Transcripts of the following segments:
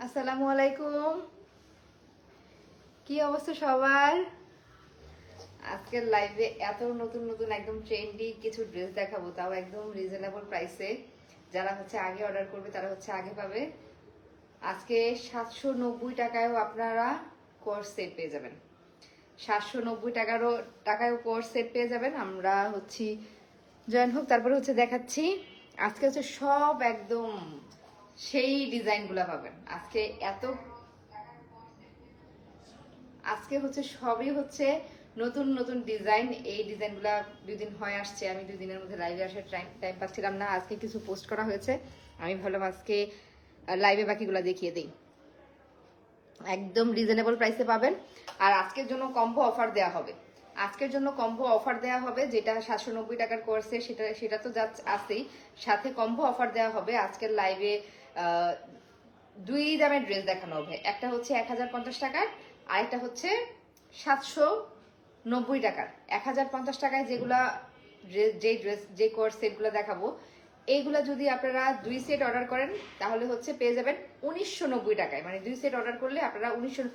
আসসালামু আলাইকুম। কি অবস্থা সবার? আজকের লাইভে এত নতুন নতুন একদম ট্রেন্ডি কিছু ড্রেস দেখাবো, তাও একদম রিজনেবল প্রাইসে। যারা আগে অর্ডার করবে তারা আগে পাবে। আজকে 790 টাকায়ও আপনারা কোর্স সেট পেয়ে যাবেন। 790 টাকায়ও কোর্স সেট পেয়ে যাবেন। আমরা জয়েন হোক, তারপরে দেখাচ্ছি। আজকে সব একদম সেই ডিজাইনগুলো পাবেন। আজকে সবই নতুন নতুন ডিজাইন। এই ডিজাইনগুলা 2 দিন হয়ে আসছে, আমি 2 দিনের মধ্যে লাইভে আসার টাইম পাচ্ছিলাম না। আজকে কিছু পোস্ট করা হয়েছে, আমি ভাবলাম আজকে লাইভে বাকিগুলা দেখিয়ে দিই। একদম রিজনেবল প্রাইসে পাবেন। আর আজকের জন্য কম্বো অফার দেওয়া হবে। যেটা 790 টাকার কোর্সে সেটা তো আছেই, সাথে কম্বো অফার দেওয়া হবে। আজকের লাইভে 2 দামের ড্রেস দেখানো হবে। একটা 1050 টাকার, আরেকটা 790 টাকার। 1050 টাকায় যে কোর্স সেটগুলো দেখাবো, এইগুলা যদি আপনারা 2 সেট অর্ডার করেন তাহলে পেয়ে যাবেন 1990 টাকায়। মানে 2 সেট অর্ডার করলে আপনারা 1900।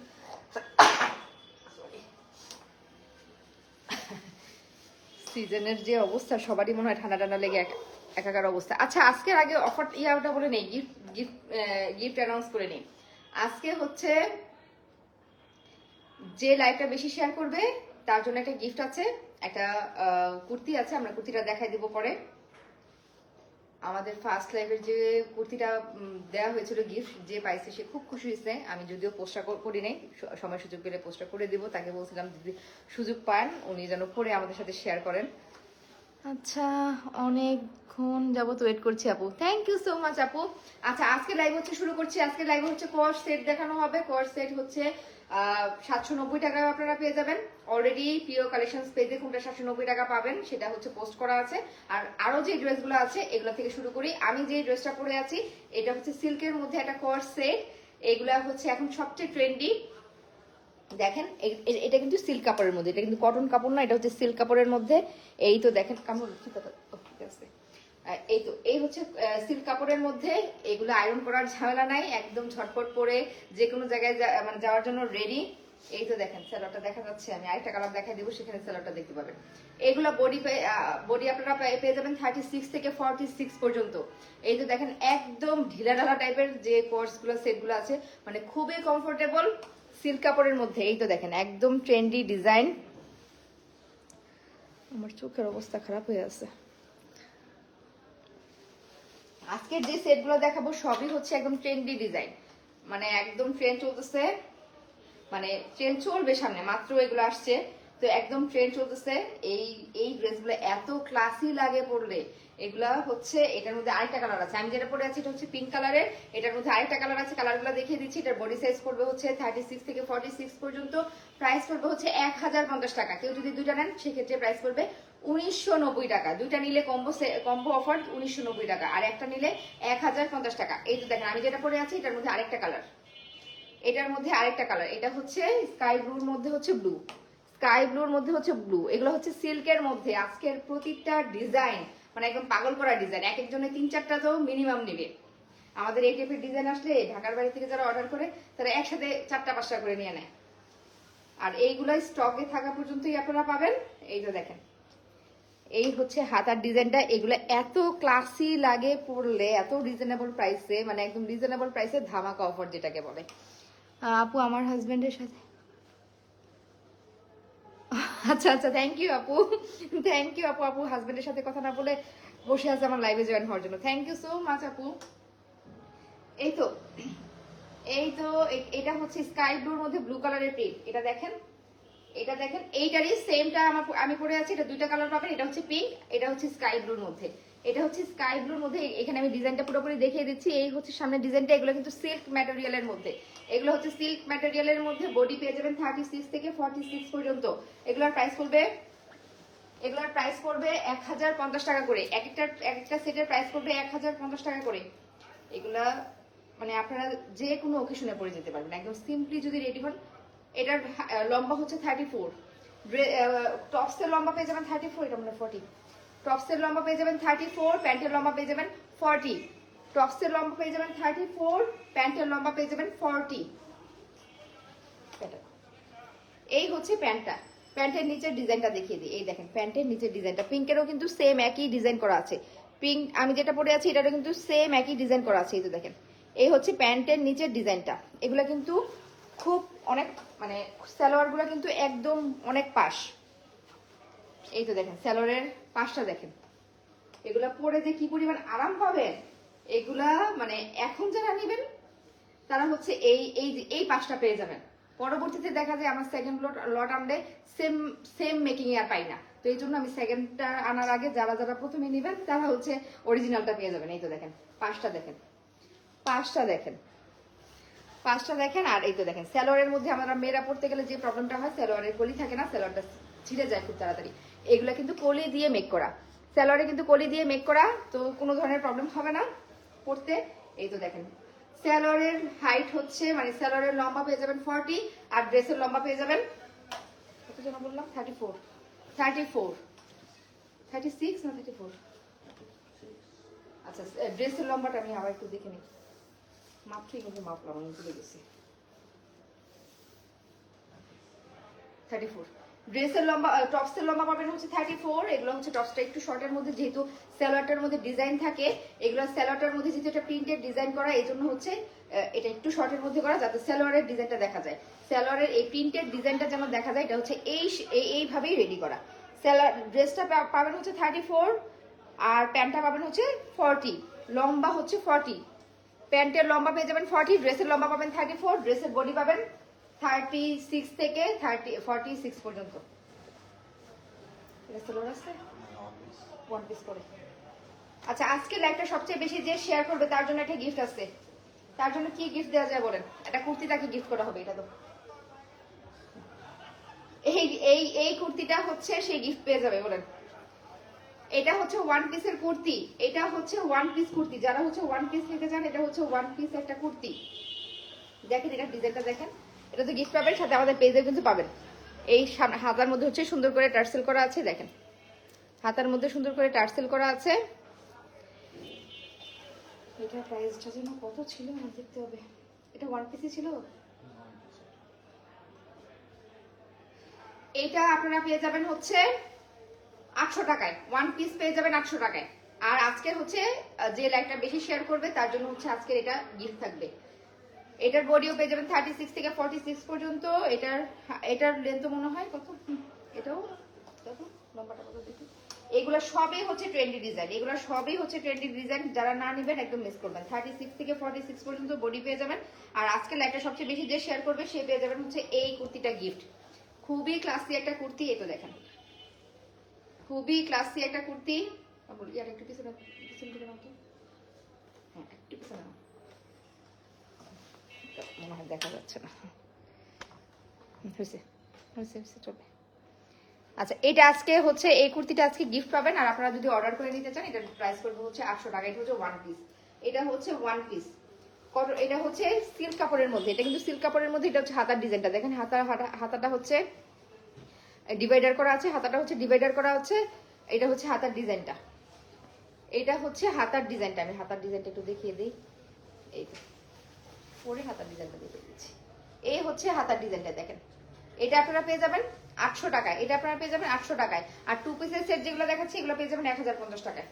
সিজনের যে অবস্থা, সবারই মনে হয় ঠান্ডা ঠান্ডা লেগে একাকার অবস্থা। আচ্ছা, আজকের আগে অফার ইয়াটা বলে নেই, গিফট অ্যানাউন্স করে নেই। আজকে যে লাইভটা বেশি শেয়ার করবে তার জন্য একটা গিফট আছে, একটা কুর্তি আছে। আমরা কুর্তিটা দেখাই দিব পরে। আমাদের ফার্স্ট লাইভের যে কুর্তিটা দেওয়া হয়েছিল গিফট, যে পাইছে সে খুব খুশি হয়েছে। আমি যদিও পোস্টটা করি নাই, সময় সুযোগ পেলে পোস্টটা করে দিব। তাকে বলছিলাম যদি সুযোগ পান উনি যেন পরে আমাদের সাথে শেয়ার করেন। আচ্ছা, অনেকক্ষণ যাবত ওয়েট করছি আপু, থ্যাংক ইউ সো মাচ আপু। আচ্ছা, আজকে লাইভ শুরু করছি। আজকে লাইভ কোর্স সেট দেখানো হবে। কোর্স সেট 790 টাকায় আপনারা পেয়ে যাবেন। অলরেডি পিও কালেকশনস পেজে কোনটা 790 টাকা পাবেন সেটা পোস্ট করা আছে। আর আরো যে ড্রেসগুলো আছে এগুলো থেকে শুরু করি। আমি যে ড্রেসটা পরে আছি এটা সিল্কের মধ্যে একটা কোর্স সেট। এগুলা এখন সবচেয়ে ট্রেন্ডি। দেখেন, এটা কিন্তু সিল্ক কাপড়ের মধ্যে, এটা কিন্তু কটন কাপড় না, এটা সিল্ক কাপড়ের মধ্যে। এই তো দেখেন, ঠিক আছে। এই সিল্ক কাপড়ের মধ্যে। এগুলো আয়রন করার ঝামেলা নাই, একদম ঝটপট পরে যে কোনো জায়গায় মানে যাওয়ার জন্য রেডি। এই তো দেখেন, স্যালোটা দেখা যাচ্ছে। আমি আরেকটা কালার দেখাই দিব, সেখানে স্যালোটা দেখতে পাবেন। এগুলো বডি আপনারা পেয়ে যাবেন 36 থেকে 46 পর্যন্ত। এই তো দেখেন, একদম ঢিলা ঢালা টাইপের যে কোর্সগুলো সেটগুলো আছে, মানে খুবই কমফোর্টেবল সিল্ক কাপড়ের মধ্যে। এই তো দেখেন, একদম ট্রেন্ডি ডিজাইন। আমার চোখের অবস্থা খারাপ হয়ে আছে। আজকের যে সেটগুলো দেখাবো সবই একদম ট্রেন্ডি ডিজাইন, মানে একদম ট্রেন্ড চলতেছে, মানে ট্রেন্ড চলবে সামনে, মাত্র এগুলো আসছে তো একদম ট্রেন্ড চলতেছে। এই ড্রেসগুলো এত ক্লাসি লাগে পরলে। এগুলা এটার মধ্যে আরেকটা কালার আছে, আমি যেটা পরে আছি এটা পিঙ্ক কালারের। এটার মধ্যে আরেকটা কালার আছে, কালারগুলো দেখিয়ে দিচ্ছি। এটার বডি সাইজ পড়বে 36 থেকে 46 পর্যন্ত। প্রাইস পড়বে 1050 টাকা। কেউ যদি 2টা নেন সেক্ষেত্রে প্রাইস পড়বে 1990 টাকা। 2টা নিলে কম্বো অফার 1990 টাকা, আর একটা নিলে 1050 টাকা। এই তো দেখেন, আমি যেটা পরে আছি এটার মধ্যে আরেকটা কালার। এটা স্কাই ব্লুর মধ্যে ব্লু। স্কাই ব্লুর মধ্যে ব্লু। এগুলো সিল্কের মধ্যে। আজকের প্রতিটা ডিজাইন মানে একদম পাগল করা ডিজাইন। এক একজনে 3-4টা তো মিনিমাম নেবে। আমাদের এই টাইপের ডিজাইন আসলে ঢাকার বাড়ি থেকে যারা অর্ডার করে তারা একসাথে 4টা-5টা করে নিয়ে নেয়। আর এইগুলাই স্টকে থাকা পর্যন্তই আপনারা পাবেন। এই তো দেখেন, এই হাতার ডিজাইনটা। এগুলো এত ক্লাসি লাগে পরলে, এত রিজনেবল প্রাইসে, মানে একদম রিজনেবল প্রাইসে ধামাকা অফার যেটাকে বলে। আপু আমার হাজবেন্ডের সাথে। আচ্ছা আচ্ছা, থ্যাংক ইউ আপু, থ্যাংক ইউ আপু। আপু হাজবেন্ডের সাথে কথা না বলে বসে আছে আমার লাইভে জয়েন হওয়ার জন্য। থ্যাংক ইউ সো মাচ আপু। এই তো এটা স্কাই ব্লুর মধ্যে ব্লু কালারের প্রিন্ট। এটা দেখেন, এইটারই সেমটা আমি পরে আছি। এটা 2টা কালার পাবেন। এটা পিঙ্ক, এটা স্কাই ব্লুর মধ্যে। এটা স্কাই ব্লুর মধ্যে। এখানে আমি ডিজাইনটা পুরোপুরি দেখিয়ে দিচ্ছি। এই সামনের ডিজাইনটা। এগুলো কিন্তু সিল্ক ম্যাটেরিয়ালের মধ্যে। এগুলো সিল্ক ম্যাটেরিয়ালের মধ্যে। বডি পেয়ে যাবেন 36 থেকে 46 পর্যন্ত। এগুলোর প্রাইস পড়বে 1050 টাকা করে। এক একটা সেটের প্রাইস পড়বে 1050 টাকা করে। এগুলা মানে আপনারা যে কোনো অকেশনে পরে যেতে পারবেন, একদম সিম্পলি যদি রেডি হন। এটার লম্বা 34। টপসের লম্বা পেয়ে যাবেন 34। এটা মানে 40। টপসের লম্বা পেয়ে যাবেন 34, প্যান্টের লম্বা পেয়ে যাবেন 40। টপসের লম্বা পেয়ে যাবেন 34, প্যান্টের লম্বা পেয়ে যাবেন 40। এই হচ্ছে প্যান্টটা। প্যান্টের নিচের ডিজাইনটা দেখিয়ে দিই। এই দেখেন প্যান্টের নিচের ডিজাইনটা, পিঙ্কেরও কিন্তু সেম একই ডিজাইন করা আছে। পিঙ্ক আমি যেটা পরে আছি এটারও কিন্তু সেম একই ডিজাইন করা আছে। এই তো দেখেন, এই হচ্ছে প্যান্টের নিচের ডিজাইনটা। এগুলা কিন্তু খুব অনেক মানে সালোয়ার গুলা কিন্তু একদম অনেক পাশ। এই তো দেখেন সালোয়ারের পাশটা দেখেন, এগুলা পরে যে কি পরিমাণ আরাম পাবেন এগুলা, মানে এখন যারা নেবেন তারা হচ্ছে এই এই এই পাশটা পেয়ে যাবেন। পরবর্তীতে দেখা যায় আমার সেকেন্ড লট আনলে সেম সেম মেকিং আর পাই না, তো এই জন্য আমি সেকেন্ডটা আনার আগে যারা যারা প্রথমে নেবেন তারা হচ্ছে অরিজিনালটা পেয়ে যাবেন। এই তো দেখেন পাশটা দেখেন, পাশটা দেখেন, পাঁচটা দেখেন। আর এই তো দেখেন সালোয়ারের মধ্যে আমরা মেয়েরা পড়তে গেলে যে প্রবলেমটা হয়, সালোয়ারের কলি থাকে না, সালোয়ারটা ছিঁড়ে যায় খুব তাড়াতাড়ি। এগুলা কিন্তু কলি দিয়ে মেক করা, সালোয়ারে কিন্তু কলি দিয়ে মেক করা, তো কোনো ধরনের প্রবলেম হবে না পড়তে। এই তো দেখেন সালোয়ারের হাইট হচ্ছে মানে সালোয়ারের লম্বা পেয়ে যাবেন 40, আর ড্রেসের লম্বা পেয়ে যাবেন কত যেন বললাম 34, 34, 36 না 34। আচ্ছা ড্রেসের লম্বাটা আমি আবার একটু দেখে নিই, মাত্রই কিন্তু মাপলাম আমি ভুলে গেছি। 34 ড্রেসের লম্বা, টপসের লম্বা পাবেন হচ্ছে 34। এগুলো হচ্ছে টপসটা একটু শর্টের মধ্যে, যেহেতু সালোয়ারটার মধ্যে ডিজাইন থাকে, এগুলো সালোয়ারটার মধ্যে যেহেতু এটা প্রিন্টেড ডিজাইন করা, এই জন্য হচ্ছে এটা একটু শর্টের মধ্যে করা যাতে সালোয়ারের ডিজাইনটা দেখা যায়। সালোয়ারের এই প্রিন্টেড ডিজাইনটা যেন দেখা যায়, এটা হচ্ছে এইভাবেই রেডি করা। সালোয়ার ড্রেসটা পাবেন হচ্ছে 34, আর প্যান্টটা পাবেন হচ্ছে 40, লম্বা হচ্ছে 40। প্যান্টের লম্বা পেয়ে যাবেন 40, ড্রেসের লম্বা পাবেন 34, ড্রেসের বডি পাবেন 36 থেকে 46 পর্যন্ত। ওয়ান পিস করে। আচ্ছা আজকে লাইভটা সবচেয়ে বেশি যে শেয়ার করবে তার জন্য একটা গিফট আছে। তার জন্য কি গিফট দেওয়া যায় বলেন? একটা কুর্তি তাকে গিফট করা হবে। এটা তো এই এই এই কুর্তিটা হচ্ছে সেই গিফট পেয়ে যাবে বলেন। এটা হচ্ছে ওয়ান পিসের কুর্তি, এটা হচ্ছে ওয়ান পিস কুর্তি। যারা হচ্ছে ওয়ান পিস নিতে চান, এটা হচ্ছে ওয়ান পিস একটা কুর্তি। দেখেন এটা ডিজাইনটা দেখেন, এটা তো গিফট পাবেন, সাথে আমাদের পেজে কিন্তু পাবেন। এই হাতার মধ্যে হচ্ছে সুন্দর করে টার্সেল করা আছে, দেখেন হাতার মধ্যে সুন্দর করে টার্সেল করা আছে। এটা প্রাইসটা যেন কত ছিল আমার দেখতে হবে, এটা ওয়ান পিসই ছিল। এটা আপনারা পেয়ে যাবেন হচ্ছে 800 টাকায়, ওয়ান পিস পেয়ে যাবেন 800 টাকায়। আর আজকের হচ্ছে যে লাইকটা বেশি শেয়ার করবে তার জন্য হচ্ছে আজকের এটা গিফট থাকবে। এটার বডিও পেয়ে যাবেন 36 থেকে 46 পর্যন্ত। এটার লেন্থ মনে হয় কত, এটাও কত, লম্বাটা কত দেখি। এগুলো সবই হচ্ছে ট্রেন্ডি ডিজাইন, এগুলো সবই হচ্ছে ট্রেন্ডি ডিজাইন। যারা না নেবেন একদম মিস করবেন। 36 থেকে 46 পর্যন্ত বডি পেয়ে যাবেন। আর আজকে লাইভটা সবচেয়ে বেশি যে শেয়ার করবে সে পেয়ে যাবেন হচ্ছে এই কুর্তিটা গিফট। খুবই ক্লাসি একটা কুর্তি, এই তো দেখেন খুবই ক্লাসি একটা কুর্তি। বলি আর একটু পিছনে পিছনে দিকে নাও তো, হ্যাঁ একটু পিছনে নাও, মনে হয় দেখা যাচ্ছে না, হয়েছে হয়েছে হয়েছে চলবে। আচ্ছা এটা আজকে হচ্ছে এই কুর্তিটা আজকে গিফট পাবেন। আর আপনারা যদি অর্ডার করে নিতে চান এটার প্রাইস করবে হচ্ছে 800 টাকা। এটা হচ্ছে ওয়ান পিস, এটা হচ্ছে ওয়ান পিস। এটা হচ্ছে সিল্ক কাপড়ের মধ্যে, এটা কিন্তু সিল্ক কাপড়ের মধ্যে। এটা হচ্ছে হাতার ডিজাইনটা দেখেন, হাতাটা হচ্ছে ডিভাইডার করা আছে, হাতাটা হচ্ছে ডিভাইডার করা হচ্ছে। এটা হচ্ছে হাতার ডিজাইনটা, এটা হচ্ছে হাতার ডিজাইনটা। আমি হাতার ডিজাইনটা একটু দেখিয়ে দিই, এই তো পরে হাতার ডিজাইনটা দেখিয়ে দিচ্ছি। এই হচ্ছে হাতার ডিজাইনটা দেখেন, এটা আপনারা পেয়ে যাবেন 800 টাকায়। এটা আপনারা পেয়ে যাবেন 800 টাকায়। আর টু পিসের সেট যেগুলো দেখাচ্ছি এগুলো পেয়ে যাবেন 1050 টাকায়।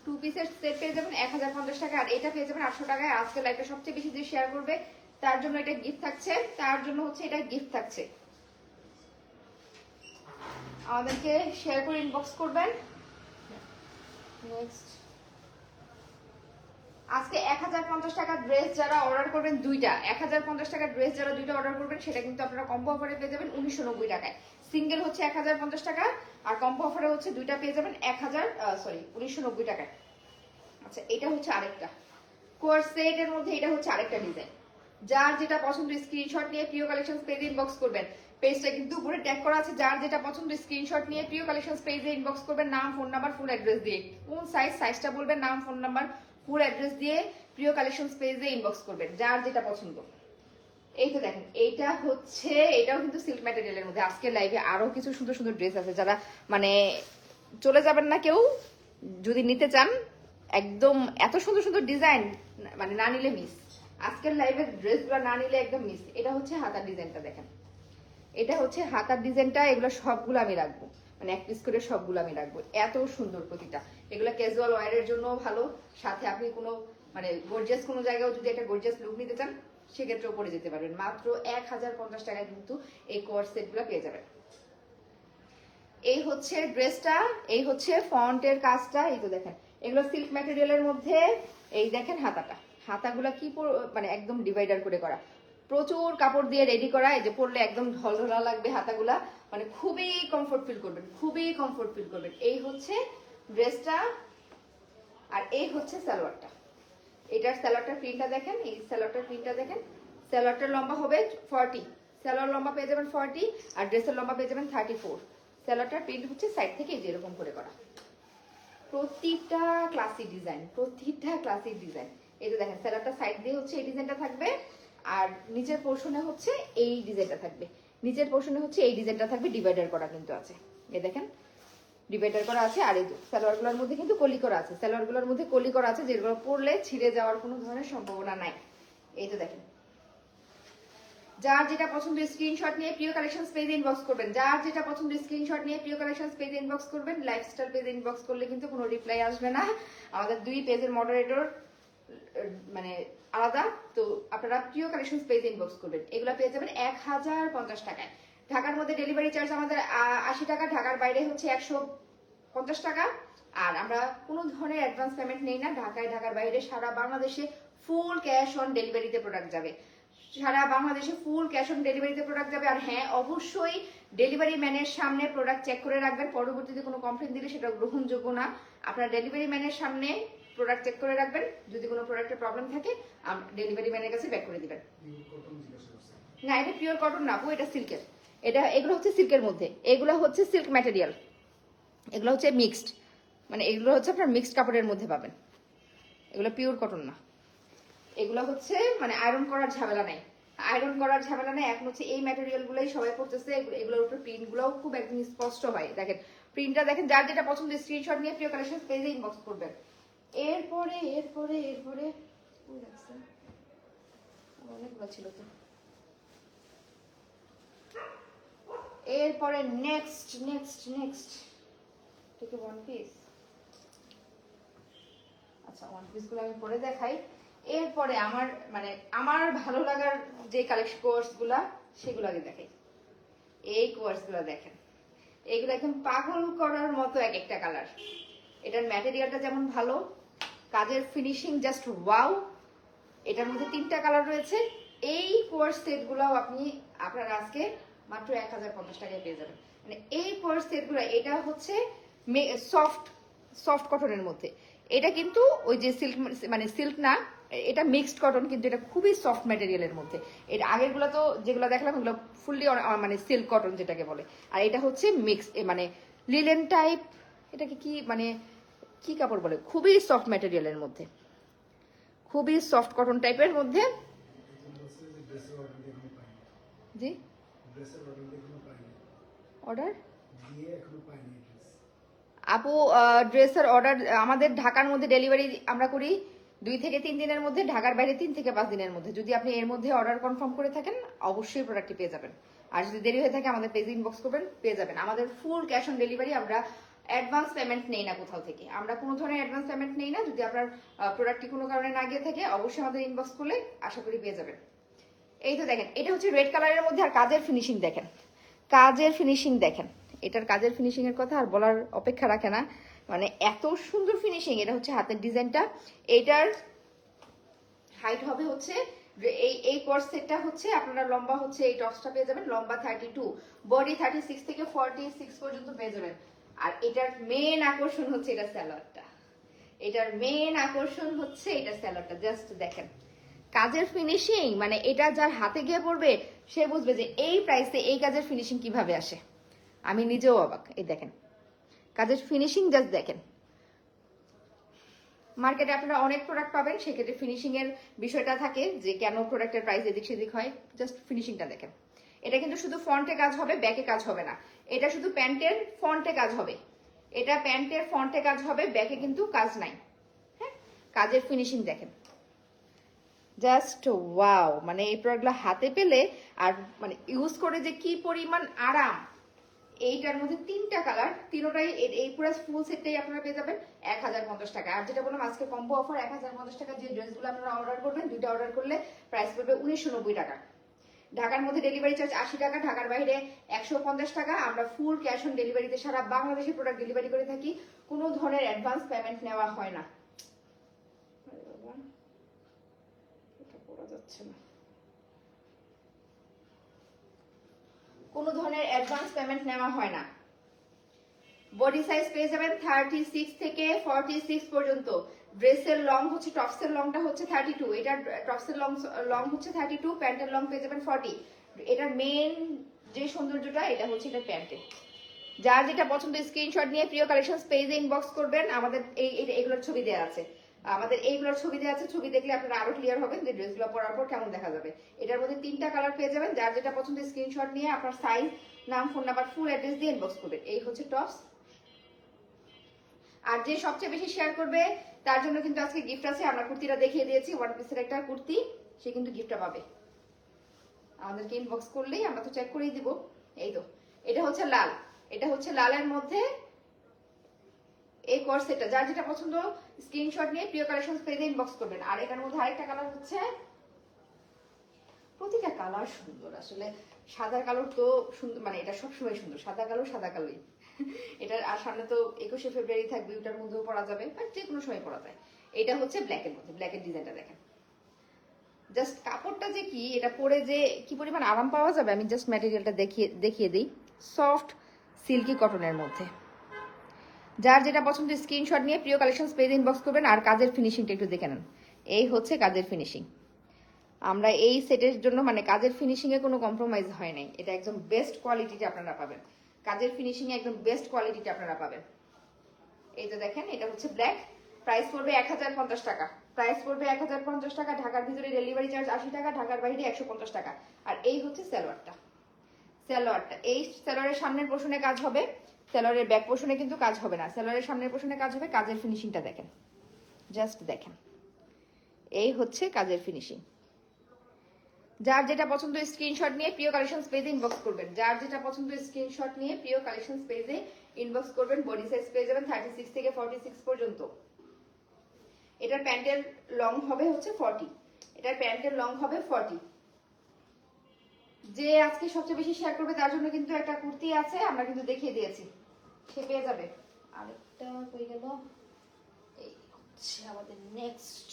টু পিসের সেট পেয়ে যাবেন 1050 টাকা, আর এটা পেয়ে যাবেন 800 টাকায়। আজকে লাইভটা সবচেয়ে বেশি যে শেয়ার করবে তার জন্য এটা গিফট থাকছে, তার জন্য হচ্ছে এটা গিফট থাকছে। আমাদেরকে শেয়ার করে ইনবক্স করবেন। নেক্সট আজকে 1050 টাকার ড্রেস যারা অর্ডার করবেন দুইটা, 1050 টাকার ড্রেস যারা দুইটা অর্ডার করবেন সেটা কিন্তু আপনারা কম্বো অফারে পেয়ে যাবেন 1990 টাকায়। সিঙ্গেল হচ্ছে 1050 টাকা, আর কম্বো অফারে হচ্ছে দুইটা পেয়ে যাবেন 1990 টাকায়। আচ্ছা এটা হচ্ছে আরেকটা কোর্স সেটের মধ্যে, এটা হচ্ছে আরেকটা ডিজাইন। যার যেটা পছন্দ স্ক্রিনশট নিয়ে প্রিয় কালেকশন পেজে ইনবক্স করবেন। পেজটা কিন্তু উপরে ট্যাগ করা আছে, যার যেটা পছন্দ স্ক্রিনশট নিয়ে প্রিয় কালেকশন পেজে ইনবক্স করবেন, নাম ফোন নাম্বার ফুল অ্যাড্রেস দিয়ে। কোন সাইজটা বলবেন, নাম ফোন নাম্বার ফুল অ্যাড্রেস দিয়ে প্রিয় কালেকশন পেজে ইনবক্স করবেন, যার যেটা পছন্দ। এই তো দেখেন এইটা হচ্ছে, এটাও কিন্তু সিল্ক ম্যাটেরিয়ালের মধ্যে। আজকের লাইভে আরো কিছু সুন্দর সুন্দর ড্রেস আছে, যারা মানে চলে যাবেন না কেউ, যদি নিতে চান একদম এত সুন্দর সুন্দর ডিজাইন, মানে না নিলে মিস। আজকের লাইভের ড্রেসগুলো না নিলে একদম মিস। এটা হচ্ছে হাতার ডিজাইনটা দেখেন, এটা হচ্ছে হাতার ডিজাইনটা। এগুলো সবগুলো আমি রাখবো, মানে এক পিস করে সবগুলো আমি রাখবো। এত সুন্দর প্রতিটা। এগুলো ক্যাজুয়াল ওয়্যারের জন্য ভালো, সাথে আপনি কোনো মানে গর্জিয়াস কোনো জায়গায় যদি একটা গর্জিয়াস লুক নিতে চান সেক্ষেত্রেও পরে যেতে পারবেন। মাত্র 1050 টাকায় কিন্তু এই কোয়ার সেটগুলো পেয়ে যাবেন। এই হচ্ছে ড্রেসটা, এই হচ্ছে ফন্টের কাজটা। এই তো দেখেন, এগুলো সিল্ক ম্যাটেরিয়ালের মধ্যে। এই দেখেন হাতাটা, হাতাগুলা কি মানে একদম ডিভাইডার করে করা, প্রচুর কাপড় দিয়ে রেডি করা। এই যে পরলে একদম ঢলঢলা লাগবে হাতাগুলা, মানে খুবই কমফোর্ট ফিল করবেন, খুবই কমফোর্ট ফিল করবেন। এই হচ্ছে ড্রেসটা, আর এই হচ্ছে সালোয়ারটা। এটার সালোয়ারটার প্রিন্টটা দেখেন, এই সালোয়ারটার প্রিন্টটা দেখেন। সালোয়ারটার লম্বা হবে 40, সালোয়ার লম্বা পেয়ে যাবেন 40, আর ড্রেসের লম্বা পেয়ে যাবেন 34। সালোয়ারটার প্রিন্ট হচ্ছে সাইড থেকে এই যে এরকম করে করা। প্রতিটা ক্লাসিক ডিজাইন, প্রতিটা ক্লাসিক ডিজাইন। এই যে দেখেন, সালোয়ারটা সাইড দিয়ে হচ্ছে এই ডিজাইনটা থাকবে, আর নিচের পোর্শনে হচ্ছে এই ডিজাইনটা থাকবে। নিচের পোর্শনে হচ্ছে এই ডিজাইনটা থাকবে, ডিভাইডার করা কিন্তু আছে। এই দেখেন ডিভাইডার করা আছে। আর এই সালোয়ারগুলোর মধ্যে কিন্তু কলি করা আছে, সালোয়ারগুলোর মধ্যে কলি করা আছে, যেগুলো পরলে ছিঁড়ে যাওয়ার কোনো ধরনের সম্ভাবনা নাই। এই তো দেখেন, যার যেটা পছন্দ স্ক্রিনশট নিয়ে প্রিয় কালেকশনস পেজে ইনবক্স করবেন। যার যেটা পছন্দ স্ক্রিনশট নিয়ে প্রিয় কালেকশনস পেজে ইনবক্স করবেন। লাইফস্টাইল পেজে ইনবক্স করলে কিন্তু কোনো রিপ্লাই আসবে না, আমাদের দুই পেজের মডারেটর মানে আলাদা। তো আপনারা প্রিয় কালেকশনস পেজে ইনবক্স করবেন। এগুলো পেয়ে যাবেন 1050 টাকায়। ঢাকার মধ্যে ডেলিভারি চার্জ আমাদের 80 টাকা, ঢাকার বাইরে হচ্ছে 150 টাকা। আর আমরা কোনো ধরনের অ্যাডভান্স পেমেন্ট নেই না ঢাকায়, ঢাকার বাইরে সারা বাংলাদেশে ফুল ক্যাশ অন ডেলিভারিতে প্রোডাক্ট যাবে। সারা বাংলাদেশে ফুল ক্যাশ অন ডেলিভারিতে প্রোডাক্ট যাবে। আর হ্যাঁ, অবশ্যই ডেলিভারি ম্যানের সামনে প্রোডাক্ট চেক করে রাখবেন। পরবর্তীতে কোনো কমপ্লেন দিলে সেটা গ্রহণযোগ্য না। আপনার ডেলিভারি ম্যানের সামনে প্রোডাক্ট চেক করে রাখবেন। যদি কোনো প্রোডাক্টের প্রবলেম থাকে ডেলিভারি ম্যানের কাছে ব্যাক করে দিবেন। না, এটা পিওর কটন না আপু, এটা সিল্কের। এগুলো হচ্ছে সিল্কের মধ্যে, এগুলো হচ্ছে সিল্ক ম্যাটেরিয়াল, এগুলো হচ্ছে মিক্সড, মানে এগুলো হচ্ছে আপনার মিক্সড কাপড়ের মধ্যে পাবেন। এগুলো পিওর কটন না, এগুলো হচ্ছে মানে আয়রন করার ঝামেলা নাই, আয়রন করার ঝামেলা নাই। এখন হচ্ছে এই ম্যাটেরিয়াল গুলোই সবাই করতেছে। এগুলোর উপর প্রিন্ট গুলোও খুব একদম স্পষ্ট হয়। দেখেন প্রিন্টটা দেখেন। যার যেটা পছন্দ স্ক্রিনশট নিয়ে প্রিয় কালেকশন পেজে ইনবক্স করবেন। এরপরে এরপরে এরপরে অনেকগুলো ছিল তো। এরপরে নেক্সট নেক্সট নেক্সট থেকে ওয়ান পিস। আচ্ছা, ওয়ান পিস গুলো আমি পরে দেখাই। এরপরে আমার মানে আমার ভালো লাগার যে কালেকশন কোর্স গুলা সেগুলো আগে দেখাই। এই কোর্স গুলো দেখেন, এগুলো একদম পাগল করার মতো এক একটা কালার। এটার ম্যাটেরিয়ালটা যেমন ভালো, কাজের ফিনিশিং জাস্ট ওয়াও। এটার মধ্যে 3টা কালার রয়েছে। এই কোর্স সেট গুলাও আপনারা আজকে মাত্র 1050 টাকায় পেয়ে যাবেন। মানে এই কোর্স সেট গুলো, এটা হচ্ছে সফট কটনের মধ্যে। এটা কিন্তু ওই যে সিল্ক, মানে সিল্ক না, এটা মিক্সড কটন, কিন্তু এটা খুবই সফট ম্যাটেরিয়ালের মধ্যে। এটা আগের গুলো তো যেগুলো দেখলাম ওগুলো ফুললি মানে সিল্ক কটন যেটাকে বলে, আর এটা হচ্ছে মিক্স মানে লিলেন টাইপ। এটাকে কি মানে কি কাপড় বলে, খুবই সফট ম্যাটেরিয়ালের মধ্যে, খুবই সফট কটন টাইপের মধ্যে। জি অর্ডার আপু, ড্রেসের অর্ডার আমাদের ঢাকার মধ্যে ডেলিভারি আমরা করি 2 থেকে 3 দিনের মধ্যে, ঢাকার বাইরে 3 থেকে 5 দিনের মধ্যে। যদি আপনি এর মধ্যে অর্ডার কনফার্ম করে থাকেন অবশ্যই প্রোডাক্টটি পেয়ে যাবেন। আর যদি দেরি হয়ে থাকে আমাদের পেজে ইনবক্স করবেন, পেয়ে যাবেন। আমাদের ফুল ক্যাশ অন ডেলিভারি, আমরা অ্যাডভান্স পেমেন্ট নেই না কোথাও থেকে, আমরা কোনো ধরনের অ্যাডভান্স পেমেন্ট নেই না। যদি আপনার প্রোডাক্টটি কোনো কারণে না গিয়ে থাকে অবশ্যই আমাদের ইনবক্স করলে আশা করি পেয়ে যাবেন। এই তো দেখেন, এটা হচ্ছে রেড কালারের মধ্যে। আর কাজের ফিনিশিং দেখেন, কাজের ফিনিশিং দেখেন। এটার কাজের ফিনিশিং এর কথা আর বলার অপেক্ষা রাখে না, মানে এত সুন্দর ফিনিশিং। এটা হচ্ছে হাতের ডিজাইনটা। এটার হাইট হবে হচ্ছে এই কোর্স সেটটা হচ্ছে আপনারা লম্বা হচ্ছে এই টপসটা পেয়ে যাবেন লম্বা 32, বডি 36 থেকে 46 পর্যন্ত পেয়ে যাবেন। আর এটার মেন আকর্ষণ হচ্ছে এটা সালোয়ারটা, এটার মেন আকর্ষণ হচ্ছে এটা সালোয়ারটা। জাস্ট দেখেন কাজের ফিনিশিং, মানে এটা যার হাতে গিয়ে পড়বে সে বুঝবে যে এই প্রাইসে এই কাজের ফিনিশিং কিভাবে আসে। আমি নিজেও অবাক। এই দেখেন কাজের ফিনিশিং, জাস্ট দেখেন। মার্কেটে আপনারা অনেক প্রোডাক্ট পাবেন, সেক্ষেত্রে ফিনিশিং এর বিষয়টা থাকে যে কেন প্রোডাক্টের প্রাইস এদিক সেদিক হয়। জাস্ট ফিনিশিংটা দেখেন। এটা কিন্তু শুধু ফ্রন্টে কাজ হবে, ব্যাকে কাজ হবে না। এটা শুধু প্যান্টের ফ্রন্টে কাজ হবে, এটা প্যান্টের ফ্রন্টে কাজ হবে, ব্যাকে কিন্তু কাজ নাই। হ্যাঁ, কাজের ফিনিশিং দেখেন, জাস্ট ওয়াও। মানে এই প্রোডাক্টগুলো হাতে পেলে আর মানে ইউজ করে যে কি পরিমাণ আরাম। এইটার মধ্যে 3টা কালার, তিনোটাই এই পুরো ফুল সেটটাই আপনারা পেয়ে যাবেন 1050 টাকা। আর যেটা বললাম আজকে কম্বো অফার 1050 টাকা। যে ড্রেসগুলো আপনারা অর্ডার করবেন, 2টা অর্ডার করলে প্রাইস পড়বে 1990 টাকা। ঢাকার মধ্যে ডেলিভারি চার্জ 80 টাকা, ঢাকার বাইরে 150 টাকা। আমরা ফুল ক্যাশ অন ডেলিভারিতে সারা বাংলাদেশে প্রোডাক্ট ডেলিভারি করে থাকি, কোনো ধরনের অ্যাডভান্স পেমেন্ট নেওয়া হয় না। এটা পড়া যাচ্ছে না। কোনো ধরনের অ্যাডভান্স পেমেন্ট নেওয়া হয় না। বডি সাইজ পেয়ে যাবেন 36 থেকে 46 পর্যন্ত। ড্রেসের লং হচ্ছে, টপসের লংটা হচ্ছে 32, এটার টপসের লং হচ্ছে 32, প্যান্টের লং পেয়ে যাবেন 40। এটার মেন যে সৌন্দর্যটা এটা হচ্ছে এটা প্যান্টে। যার যেটা পছন্দ স্ক্রিনশট নিয়ে প্রিয় কালেকশন পেজে ইনবক্স করবেন। আমাদের এইগুলোর ছবি দেওয়া আছে, আমাদের এইগুলোর ছবি দেওয়া আছে। ছবি দেখলে আপনারা আরো ক্লিয়ার হবেন যে ড্রেসগুলো পরার পর কেমন দেখা যাবে। এটার মধ্যে 3টা কালার পেয়ে যাবেন। যার যেটা পছন্দ স্ক্রিনশট নিয়ে আপনার সাইজ, নাম, ফোন নাম্বার, ফুল অ্যাড্রেস দিয়ে ইনবক্স করবেন। এই হচ্ছে টপস। আর যে সবচেয়ে বেশি শেয়ার করবে তার জন্য কিন্তু আজকে গিফট আছে। আমরা কুর্তিটা দেখিয়ে দিয়েছি, ওয়ান পিসের একটা কুর্তি, সে কিন্তু গিফটটা পাবে। আমাদেরকে ইনবক্স করলেই আমরা তো চেক করেই দিব। এই তো, এটা হচ্ছে লাল, এটা হচ্ছে লালের মধ্যে এই কোর্সেটটা। যার যেটা পছন্দ স্ক্রিনশট নিয়ে প্রিয় কালেকশন পেজে ইনবক্স করবেন। আর এটার মধ্যে আরেকটা কালার হচ্ছে, প্রতিটা কালার সুন্দর আসলে। সাদা কালো তো সুন্দর, মানে এটা সবসময় সুন্দর, সাদা কালো সাদা কালোই। এটার আর সামনে তো 21শে ফেব্রুয়ারি থাকবে, ওটার মধ্যেও পরা যাবে, আর যে কোনো সময় পরা যায়। এটা হচ্ছে ব্ল্যাকের মধ্যে, ব্ল্যাকের ডিজাইনটা দেখেন। জাস্ট কাপড়টা যে কি, এটা পরে যে কি পরিমাণ আরাম পাওয়া যাবে, আমি জাস্ট ম্যাটেরিয়ালটা দেখিয়ে দিই। সফট সিল্কি কটনের মধ্যে। যার যেটা পছন্দ স্ক্রিনশট নিয়ে প্রিয় কালেকশন পেজ ইনবক্স করবেন। আর কাজের ফিনিশিংটা একটু দেখে নেন, এই হচ্ছে কাজের ফিনিশিং। আমরা এই সেটের জন্য মানে কাজের ফিনিশিং এ কোনো কম্প্রোমাইজ হয় নাই। এটা একদম বেস্ট কোয়ালিটিতে আপনারা পাবেন, কাজের ফিনিশিং এ একদম বেস্ট কোয়ালিটিতে আপনারা পাবেন। এই যে দেখেন, এটা হচ্ছে ব্ল্যাক, প্রাইস পড়বে 1050 টাকা। প্রাইস পড়বে 1050 টাকা। ঢাকার ভিতরে ডেলিভারি চার্জ 80 টাকা, ঢাকার বাইরে 150 টাকা। আর এই হচ্ছে সালোয়ারটা। সালোয়ারটা, এই সালোয়ারের সামনের পোর্শনে কাজ হবে, সালোয়ারের ব্যাক পোর্শনে কিন্তু কাজ হবে না। সালোয়ারের সামনের পোর্শনে কাজ হবে। কাজের ফিনিশিংটা দেখেন, জাস্ট দেখেন, এই হচ্ছে কাজের ফিনিশিং। যার যেটা পছন্দ স্ক্রিনশট নিয়ে প্রিয় কালেকশনস পেজে ইনবক্স করবেন। যার যেটা পছন্দ স্ক্রিনশট নিয়ে প্রিয় কালেকশনস পেজে ইনবক্স করবেন। বডি সাইজ পেয়ে যাবেন 36 থেকে 46 পর্যন্ত। এটার প্যান্টের লং হবে হচ্ছে 40, এটার প্যান্টের লং হবে 40। যে আজকে সবচেয়ে বেশি শেয়ার করবে তার জন্য কিন্তু একটা কুর্তি আছে, আমরা কিন্তু দেখিয়ে দিয়েছি, সে পেয়ে যাবে। আরেকটা হয়ে গেল, এই হচ্ছে আমাদের নেক্সট।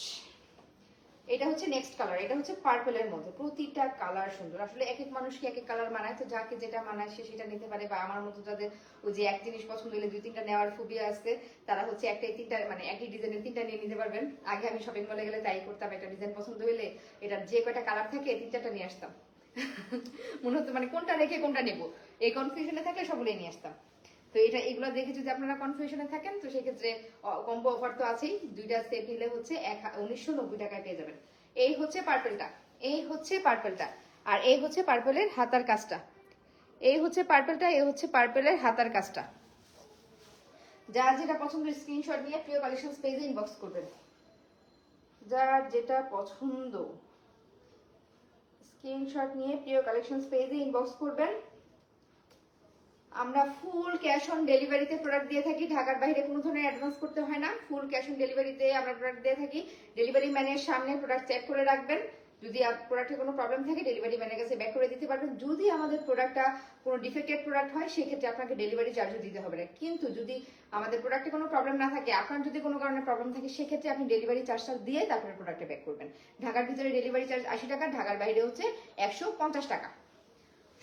এটা হচ্ছে নেক্সট কালার, এটা হচ্ছে পার্পলের মধ্যে। প্রতিটা কালার সুন্দর আসলে, এক এক মানুষকে এক এক কালার মানায়, তো যাকে যেটা মানায় সে সেটা নিতে পারে। বা আমার মতো যাদের ওই যে এক জিনিস পছন্দ হলে 2-3টা নেওয়ার ফোবিয়া আছে, তারা হচ্ছে একটাই 3টা মানে একই ডিজাইনের 3টা নিয়ে নিতে পারবেন। আগে আমি শপিং মলে গেলে তাই করতাম, একটা ডিজাইন পছন্দ হলে এটার যে কয়টা কালার থাকে 3-4টা নিয়ে আসতাম। মনে হতো মানে কোনটা রেখে কোনটা নেবো, এই কনফিউশনে থাকলে সবগুলোই নিয়ে আসতাম। তো এটা এগুলো দেখে যদি আপনারা কনফিউশনে থাকেন, তো সেক্ষেত্রে কম্বো অফার তো আছেই, 2টা সেট নিলে হচ্ছে 1990 টাকায় পেয়ে যাবেন। এই হচ্ছে পার্পলটা, এই হচ্ছে পার্পলটা, আর এই হচ্ছে পার্পলের হাতার কাজটা। এই হচ্ছে পার্পলটা, এই হচ্ছে পার্পলের হাতার কাজটা। যার যেটা পছন্দ স্ক্রিনশট নিয়ে প্রিয় কালেকশন পেজে ইনবক্স করবেন। যার যেটা পছন্দ স্ক্রিনশট নিয়ে প্রিয় কালেকশন পেজে ইনবক্স করবেন। আমরা ফুল ক্যাশ অন ডেলিভারিতে প্রোডাক্ট দিয়ে থাকি, ঢাকার বাইরে কোনো ধরনের অ্যাডভান্স করতে হয় না। ফুল ক্যাশ অন ডেলিভারিতে আমরা প্রোডাক্ট দিয়ে থাকি। ডেলিভারি ম্যানের সামনে প্রোডাক্ট চেক করে রাখবেন, যদি প্রোডাক্টে কোনো প্রবলেম থাকে ডেলিভারি ম্যানের কাছে ব্যাক করে দিতে পারবেন। যদি আমাদের প্রোডাক্টটা কোনো ডিফেক্টেড প্রোডাক্ট হয় সেক্ষেত্রে আপনাকে ডেলিভারি চার্জও দিতে হবে না। কিন্তু যদি আমাদের প্রোডাক্টে কোনো প্রবলেম না থাকে, আপনার যদি কোনো কারণে প্রবলেম থাকে, সেক্ষেত্রে আপনি ডেলিভারি চার্জটা দিয়ে তারপরে প্রোডাক্টে ব্যাক করবেন। ঢাকার ভিতরে ডেলিভারি চার্জ 80 টাকা, ঢাকার বাইরে হচ্ছে 150 টাকা।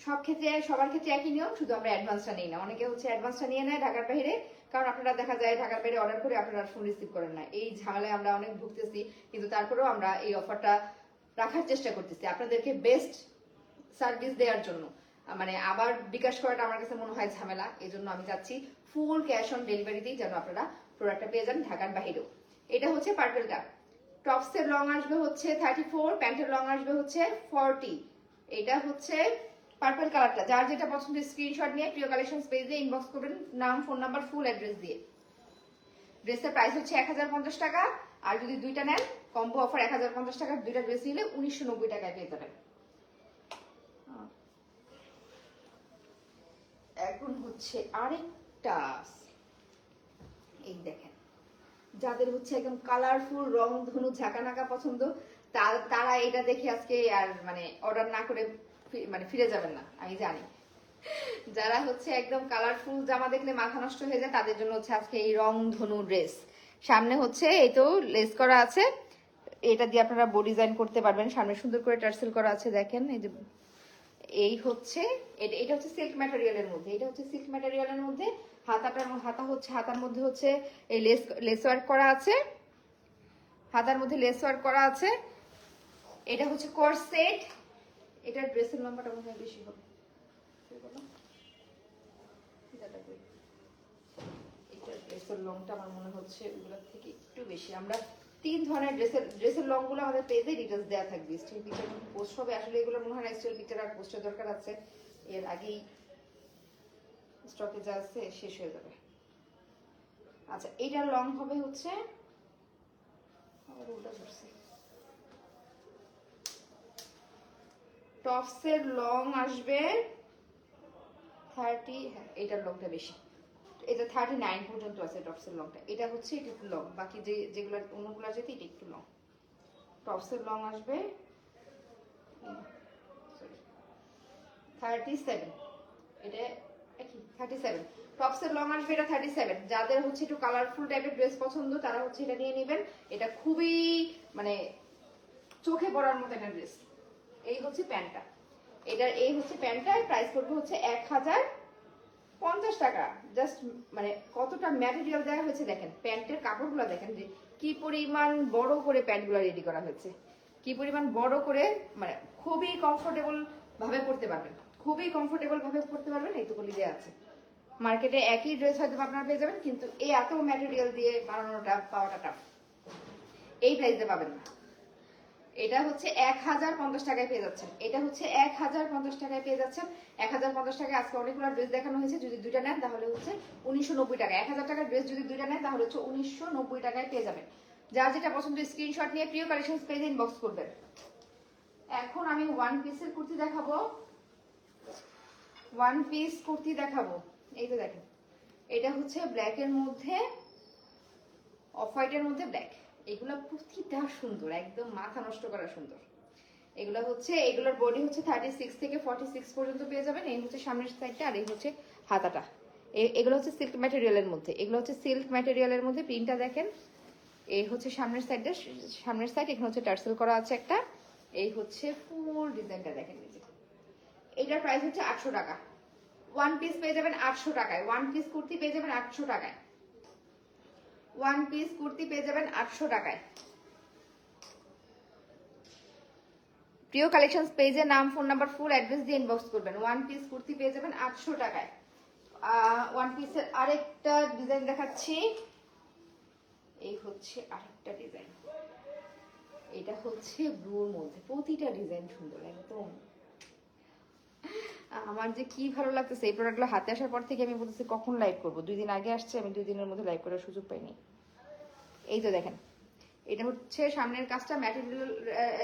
সব ক্ষেত্রে সবার ক্ষেত্রে একই নিয়ম, শুধু আমরা অ্যাডভান্সটা নেই না। অনেকে হচ্ছে অ্যাডভান্সটা নিয়ে নেয় ঢাকার বাইরে, কারণ আপনারা দেখা যায় ঢাকার বাইরে অর্ডার করে আপনারা ফোন রিসিভ করেন না। এই ঝামেলায় আমরা অনেক ভুগতেছি, কিন্তু তারপরেও আমরা এই অফারটা রাখার চেষ্টা করতেছি আপনাদেরকে বেস্ট সার্ভিস দেওয়ার জন্য। মানে আবার বিকাশ করাটা আমার কাছে মনে হয় ঝামেলা, এই জন্য আমি চাচ্ছি ফুল ক্যাশ অন ডেলিভারিতেই যেন আপনারা প্রোডাক্টটা পেয়ে যান ঢাকার বাইরেও। এটা হচ্ছে পার্পলটা, টপসের লং আসবে হচ্ছে 34, প্যান্টের লং আসবে হচ্ছে 40। এটা হচ্ছে পার্পল কালারটা। যার যেটা পছন্দ স্ক্রিনশট নিয়ে প্রিয় কালেকশন পেজে ইনবক্স করবেন, নাম, ফোন নাম্বার, ফুল অ্যাড্রেস দিয়ে। ড্রেসের প্রাইস হচ্ছে 1050 টাকা। আর যদি দুইটা নেন কম্বো অফার 1050 টাকার দুইটা ড্রেস নিলে 1990 টাকায় পেয়ে যাবেন। এখন হচ্ছে আরেকটা, এই দেখেন, যাদের হচ্ছে একদম কালারফুল রং ধনু ঝাঁকানাকা পছন্দ তারা এটা দেখে আজকে আর মানে অর্ডার না করে মানে ফিরে যাবেন না, আমি জানি। যারা হচ্ছে একদম কালারফুল জামা দেখলে মাথা নষ্ট হয়ে যায় তাদের জন্য হচ্ছে আজকে এই রং ধনু ড্রেস। সামনে হচ্ছে এই তো লেস করা আছে, এটা দিয়ে আপনারা বডি ডিজাইন করতে পারবেন। সামনে সুন্দর করে টার্সেল করা আছে, দেখেন এই যে। এই হচ্ছে এটা হচ্ছে সিল্ক ম্যাটেরিয়ালের মধ্যে, এটা হচ্ছে সিল্ক ম্যাটেরিয়ালের মধ্যে। হাতার মধ্যে হচ্ছে এই লেস ওয়ার্ক করা আছে, হাতার মধ্যে লেস ওয়ার্ক করা আছে। এটা হচ্ছে কর্সেট, এটার ড্রেসের লম্বাটা মনে হয় বেশি হবে, এটার ড্রেসের লংটা আমার মনে হচ্ছে ওগুলোর থেকে একটু বেশি। আমরা 3 ধরনের ড্রেসের লং গুলো আমাদের পেজে ডিটেলস দেওয়া থাকবে, স্টিল পিকচার পোস্ট হবে। আসলে এগুলো মনে হয় না স্টিল পিকচার আর পোস্টের দরকার আছে, এর আগেই স্টকে যা আছে শেষ হয়ে যাবে। আচ্ছা, এটার লং হবে হচ্ছে টপসের লং আসবে 30, হ্যাঁ এটার লংটা বেশি, এটা 39 পর্যন্ত আছে টপসের লংটা। এটা হচ্ছে এটা একটু লং, বাকি যেগুলো অন্যগুলো যেতে এটা একটু লং। টপসের লং আসবে 37, এটা কি 37 টপসের লং আসবে, এটা 37। যাদের হচ্ছে একটু কালারফুল টাইপের ড্রেস পছন্দ তারা হচ্ছে এটা নিয়ে নেবেন। এটা খুবই মানে চোখে পড়ার মতো একটা ড্রেস। এই হচ্ছে প্যান্টটা, এটার এই হচ্ছে প্যান্টটার প্রাইস করবে হচ্ছে 1050 টাকা। জাস্ট মানে কতটা ম্যাটেরিয়াল দেওয়া হয়েছে দেখেন, প্যান্টের কাপড়গুলো দেখেন যে কি পরিমাণ বড় করে প্যান্টগুলো রেডি করা হয়েছে, কি পরিমাণ বড় করে, মানে খুবই কমফোর্টেবল ভাবে পরতে পারবেন, খুবই কমফোর্টেবল ভাবে পরতে পারবেন। এইটুকুলি দেওয়া আছে। মার্কেটে একই ড্রেস হয়তো আপনারা পেয়ে যাবেন, কিন্তু এই এত ম্যাটেরিয়াল দিয়ে বানানোটা পাওয়াটা টাফ, এই প্রাইসে পাবেন না। এটা হচ্ছে 1050 টাকায় পেয়ে যাচ্ছেন, এটা হচ্ছে 1050 টাকায় পেয়ে যাচ্ছেন। 1050 টাকায় আজকে অনেকগুলো ড্রেস দেখানো হয়েছে, যদি দুইটা নেন তাহলে হচ্ছে 1990 টাকা। 1000 টাকার ড্রেস যদি দুইটা নেন তাহলে হচ্ছে 1990 টাকায় পেয়ে যাবেন। যার যেটা পছন্দ স্ক্রিনশট নিয়ে প্রিয় কালেকশনস পেজে ইনবক্স করবেন। এখন আমি ওয়ান পিসের কুর্তি দেখাবো, ওয়ান পিস কুর্তি দেখাবো। এই তো দেখেন, এটা হচ্ছে ব্ল্যাকের মধ্যে অফ হোয়াইটের মধ্যে ব্ল্যাক, এগুলো প্রতিটা সুন্দর, একদম মাথা নষ্ট করা সুন্দর। এগুলো হচ্ছে, এগুলোর বডি হচ্ছে 36 থেকে 46 পর্যন্ত পেয়ে যাবেন। এই হচ্ছে সামনের সাইডটা আর এই হচ্ছে হাতাটা। এগুলো হচ্ছে সিল্ক ম্যাটেরিয়ালের মধ্যে, এগুলো হচ্ছে সিল্ক ম্যাটেরিয়ালের মধ্যে। প্রিন্টটা দেখেন, এই হচ্ছে সামনের সাইডটা, সামনের সাইড এখানে হচ্ছে টার্সেল করা আছে একটা। এই হচ্ছে ফুল ডিজাইনটা দেখেন, এটার প্রাইস হচ্ছে 800 টাকা। ওয়ান পিস পেয়ে যাবেন 800 টাকায়, ওয়ান পিস কুর্তি পেয়ে যাবেন 800 টাকায়, ওয়ান পিস কুর্তি পেয়ে যাবেন 800 টাকায়। প্রিয় কালেকশনস পেজে নাম, ফোন নাম্বার, ফুল অ্যাড্রেস দিয়ে ইনবক্স করবেন। ওয়ান পিস কুর্তি পেয়ে যাবেন 800 টাকায়। ওয়ান পিসের আরেকটা ডিজাইন দেখাচ্ছি, এই হচ্ছে আরেকটা ডিজাইন। এটা হচ্ছে ব্লুর মধ্যে, প্রতিটা ডিজাইন সুন্দর একদম। আমার যে কি ভালো লাগতেছে এই প্রোডাক্টগুলো হাতে আসার পর থেকে। আমি বলতেছি কখন লাইভ করবো, 2 দিন আগে আসছে, আমি 2 দিনের মধ্যে লাইভ করার সুযোগ পাইনি। এই তো দেখেন, এটা হচ্ছে সামনের কাজটা ম্যাটেরিয়াল,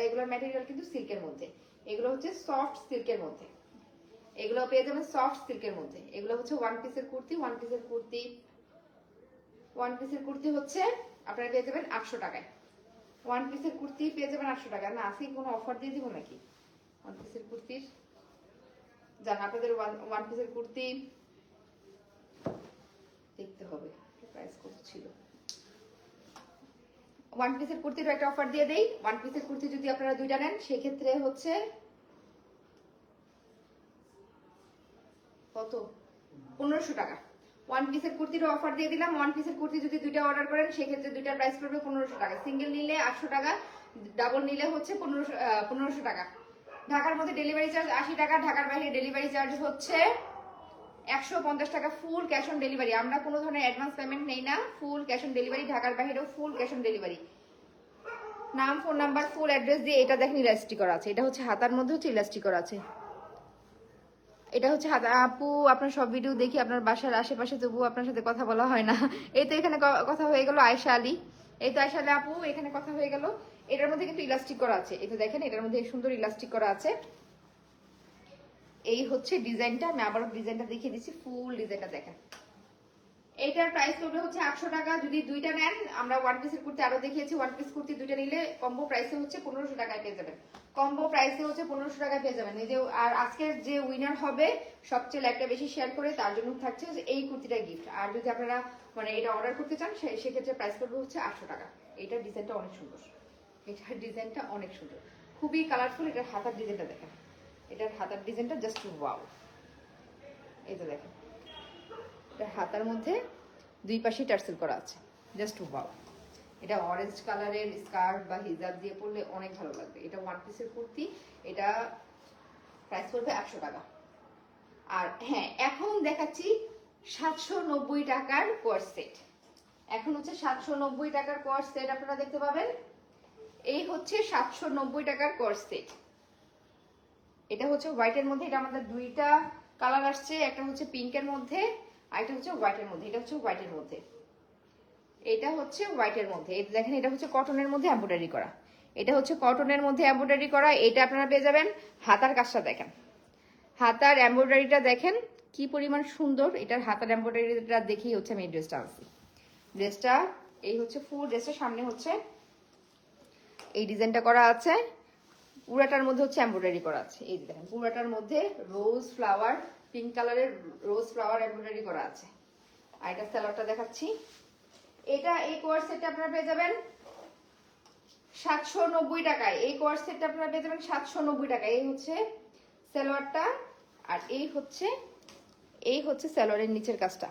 এগুলোর ম্যাটেরিয়াল কিন্তু সিল্কের মধ্যে, এগুলো হচ্ছে সফট সিল্কের মধ্যে, এগুলো পেয়ে যাবেন সফট সিল্কের মধ্যে। এগুলো হচ্ছে ওয়ান পিসের কুর্তি, ওয়ান পিসের কুর্তি, ওয়ান পিসের কুর্তি হচ্ছে আপনারা পেয়ে যাবেন 800 টাকায়। ওয়ান পিসের কুর্তি পেয়ে যাবেন 800 টাকা। না আছে কোনো অফার দিয়ে দিব নাকি ওয়ান পিসের কুর্তির? জান আপনাদের ওয়ান পিসের কুর্তি দেখতে হবে প্রাইস কত ছিল। ওয়ান পিসের কুর্তির একটা অফার দিয়ে দেই। ওয়ান পিসের কুর্তি যদি আপনারা দুইটা নেন সেক্ষেত্রে হচ্ছে কত, 1500 টাকা। ওয়ান পিসের কুর্তির অফার দিয়ে দিলাম। ওয়ান পিসের কুর্তি যদি দুইটা অর্ডার করেন সেক্ষেত্রে দুইটার প্রাইস পড়বে 1500 টাকা। সিঙ্গেল নিলে 800 টাকা, ডাবল নিলে হচ্ছে 1500 টাকা। ঢাকার মধ্যে ডেলিভারি চার্জ 80 টাকা, ঢাকার বাইরে ডেলিভারি চার্জ হচ্ছে 150 টাকা, ফুল ক্যাশ অন ডেলিভারি। আমরা কোনো ধরনের অ্যাডভান্স পেমেন্ট নেই না, ফুল ক্যাশ অন ডেলিভারি। ঢাকার বাইরেও ফুল ক্যাশ অন ডেলিভারি। নাম, ফোন নাম্বার, ফুল অ্যাড্রেস দিয়ে। এটা দেখেন ইলাস্টিক করা আছে, এটা হচ্ছে হাতার মধ্যে হচ্ছে ইলাস্টিক করা আছে। এটা হচ্ছে হাতা। আপু আপনার সব ভিডিও দেখি আপনার বাসার আশেপাশে, তবুও আপনার সাথে কথা বলা হয় না। এই তো এখানে কথা হয়ে গেল আয়েশা আলী। এই তো আসলে আপু এখানে কথা হয়ে গেল। এটার মধ্যে কিন্তু ইলাস্টিক করা আছে, এই তো দেখেন এটার মধ্যে সুন্দর ইলাস্টিক করা আছে। এই হচ্ছে ডিজাইনটা, আমি আবারও ডিজাইনটা দেখিয়ে দিচ্ছি, ফুল ডিজাইনটা দেখেন। এইটার প্রাইস পড়বে হচ্ছে 800 টাকা। যদি দুইটা নেন, আমরা ওয়ান পিসের কুর্তি আরো দেখিয়েছি, ওয়ান পিস কুর্তি দুইটা নিলে কম্বো প্রাইসে হচ্ছে 1500 টাকায় পেয়ে যাবেন। কম্বো প্রাইসে হচ্ছে 1500 টাকায় পেয়ে যাবেন। এই যে আর আজকের যে উইনার হবে সবচেয়ে লাইকটা বেশি শেয়ার করে তার জন্য থাকছে এই কুর্তিটা গিফট। আর যদি আপনারা মানে এটা অর্ডার করতে চান সেক্ষেত্রে প্রাইস পড়বে হচ্ছে 800 টাকা। এইটার ডিজাইনটা অনেক সুন্দর, এটার ডিজাইনটা অনেক সুন্দর, খুবই কালারফুল। এটার হাতার ডিজাইনটা দেখেন, এটার হাতার ডিজাইনটা জাস্ট ওয়াও। এই তো দেখেন এটার হাতার মধ্যে দুই পাশে টার্সেল করা আছে, জাস্ট ওয়াও। এটা অরেঞ্জ কালারের স্কার্ট বা হিজাব দিয়ে পরলে অনেক ভালো লাগবে। এটা ওয়ান পিসের কুর্তি, এটা প্রাইস পড়বে 800 টাকা। আর হ্যাঁ, এখন দেখাচ্ছি 790 টাকার কোয়ার্স সেট। এখন হচ্ছে 790 টাকার কোয়ার্স সেট আপনারা দেখতে পাবেন। এই হচ্ছে 790 টাকার কোয়ার্স সেট। এটা হচ্ছে হোয়াইটের মধ্যে, এটা আমাদের দুইটা কালার আসছে, একটা হচ্ছে পিঙ্কের মধ্যে আর একটা হচ্ছে হোয়াইটের মধ্যে। এটা হচ্ছে হোয়াইটের মধ্যে, এটা হচ্ছে হোয়াইটের মধ্যে। এই দেখেন এটা হচ্ছে কটনের মধ্যে এমব্রয়ডারি করা, এটা হচ্ছে কটনের মধ্যে এমব্রয়ডারি করা। এটা আপনারা পেয়ে যাবেন। হাতার কাজটা দেখেন, হাতার এমব্রয়ডারিটা দেখেন কি পরিমাণ সুন্দর। এটার হাতার এমব্রয়ডারিটা দেখেই হচ্ছে আমি এই ড্রেসটা আনছি। ড্রেসটা এই হচ্ছে ফুল ড্রেসের সামনে হচ্ছে এই ডিজাইনটা করা আছে, পুরাটার মধ্যে হচ্ছে এমব্রয়ডারি করা আছে। এই দেখেন পুরাটার মধ্যে রোজ ফ্লাওয়ার, পিঙ্ক কালারের রোজ ফ্লাওয়ার এমব্রয়ডারি করা আছে। আর এটা সালোয়ারটা দেখাচ্ছি। এটা এই কোয়ার সেটটা আপনারা পেয়ে যাবেন 790 টাকায়। এই কোয়ার সেটটা আপনারা পেয়ে যাবেন 790 টাকায়। এই হচ্ছে সালোয়ারটা আর এই হচ্ছে সালোয়ারের নিচের কাজটা।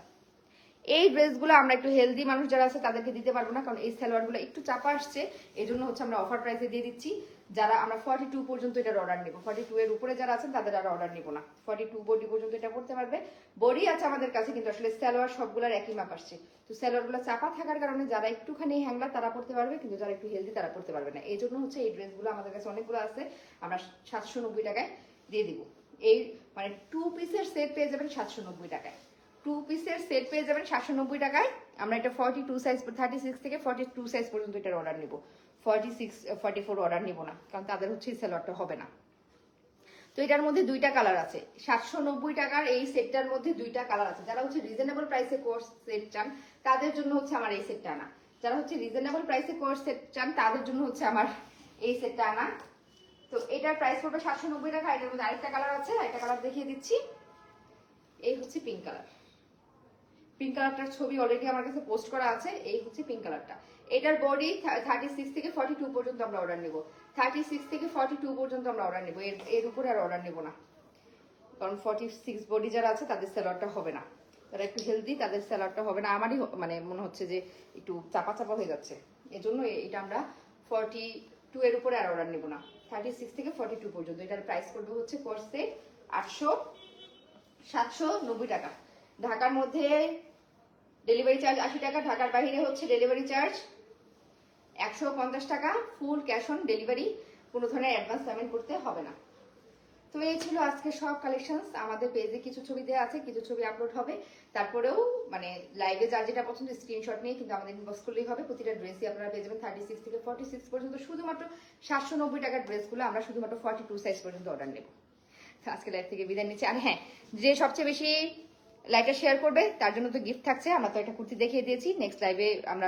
এই ড্রেসগুলো আমরা একটু হেলদি মানুষ যারা আছে তাদেরকে দিতে পারবো না, কারণ এই সালোয়ারগুলো একটু চাপা আসছে, এই জন্য হচ্ছে আমরা অফার প্রাইসে দিয়ে দিচ্ছি। যারা আমরা 42 পর্যন্ত এটার অর্ডার নেব, 42 এর উপরে যারা আছেন তাদের আর অর্ডার নিব না। 42 বডি পর্যন্ত এটা করতে পারবে। বডি আছে আমাদের কাছে, কিন্তু আসলে সালোয়ার সবগুলোর একই মাপ আসছে। তো সালোয়ারগুলো চাপা থাকার কারণে যারা একটুখানি হ্যাংলা তারা পড়তে পারবে, কিন্তু যারা একটু হেলদি তারা পড়তে পারবে না। এই জন্য হচ্ছে এই ড্রেসগুলো আমাদের কাছে অনেকগুলো আছে, আমরা 790 টাকায় দিয়ে দিব। এই মানে 2 পিসের সেট পেয়ে যাবেন 790 টাকায়। 2 পিসের সেট পেয়ে যাবেন 790 টাকায়। আমরা এটা 42 সাইজ, 36 থেকে 42 সাইজ পর্যন্ত এটার অর্ডার নিব। 46 44 অর্ডার নিব না, কারণ তাদের হচ্ছে এই সালোয়ারটা হবে না। তো এটার মধ্যে দুইটা কালার আছে। 790 টাকার এই সেটটার মধ্যে দুইটা কালার আছে। যারা হচ্ছে রিজনেবল প্রাইসে কোর্স সেট চান তাদের জন্য হচ্ছে আমার এই সেটটা আনা। যারা হচ্ছে রিজনেবল প্রাইসে কোর্স সেট চান তাদের জন্য হচ্ছে আমার এই সেটটা আনা। তো এটার প্রাইস পড়বে 790 টাকা। এটার মধ্যে আরেকটা কালার আছে, আরেকটা কালার দেখিয়ে দিচ্ছি। এই হচ্ছে পিঙ্ক কালার। পিঙ্ক কালারটার ছবি অলরেডি আমার কাছে পোস্ট করা আছে। এই হচ্ছে পিঙ্ক কালারটা। এটার বডি 36 থেকে 42 পর্যন্ত আমরা অর্ডার নেব। 36 থেকে 42 পর্যন্ত আমরা অর্ডার নেব, এর উপরে আর অর্ডার নেব না, কারণ 46 বডি যারা আছে তাদের স্যালোয়ারটা হবে না। তারা একটু হেলদি, তাদের স্যালোয়ারটা হবে না। আমারই মানে মনে হচ্ছে যে একটু চাপা চাপা হয়ে যাচ্ছে, এজন্য এটা আমরা 42 এর উপরে আর অর্ডার নেব না। 36 থেকে 42 পর্যন্ত। এটার প্রাইস করবে হচ্ছে কোর্সে 790 টাকা। ঢাকার মধ্যে ডেলিভারি চার্জ 80 টাকা, ঢাকার বাইরে হচ্ছে ডেলিভারি চার্জ 150 টাকা। ফুল ক্যাশ অন ডেলিভারি, কোনো ধরনের অ্যাডভান্স পেমেন্ট করতে হবে না। তো এই ছিল আজকে সব কালেকশনস। আমাদের পেজে কিছু ছবি দেওয়া আছে, কিছু ছবি আপলোড হবে। তারপরেও মানে লাইভে যার যেটা পছন্দ স্ক্রিনশট নিয়ে কিন্তু আমাদের ইনবক্স করলেই হবে। প্রতিটা ড্রেসই আপনারা পেয়ে যাবেন 36 থেকে 46 পর্যন্ত। শুধুমাত্র 790 টাকার ড্রেসগুলো আমরা শুধুমাত্র 42 সাইজ পর্যন্ত অর্ডার নেব। আজকে লাইভ থেকে বিদায় নিচ্ছি। আর হ্যাঁ, যে সবচেয়ে বেশি লাইভটা শেয়ার করবে তার জন্য তো গিফট থাকছে। আমরা তো একটা কুর্তি দেখিয়ে দিয়েছি, নেক্সট লাইভে আমরা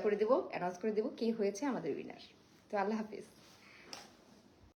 করে দিব, অ্যানাউন্স করে দিব কি হয়েছে আমাদের উইনার। তো আল্লাহ হাফিজ।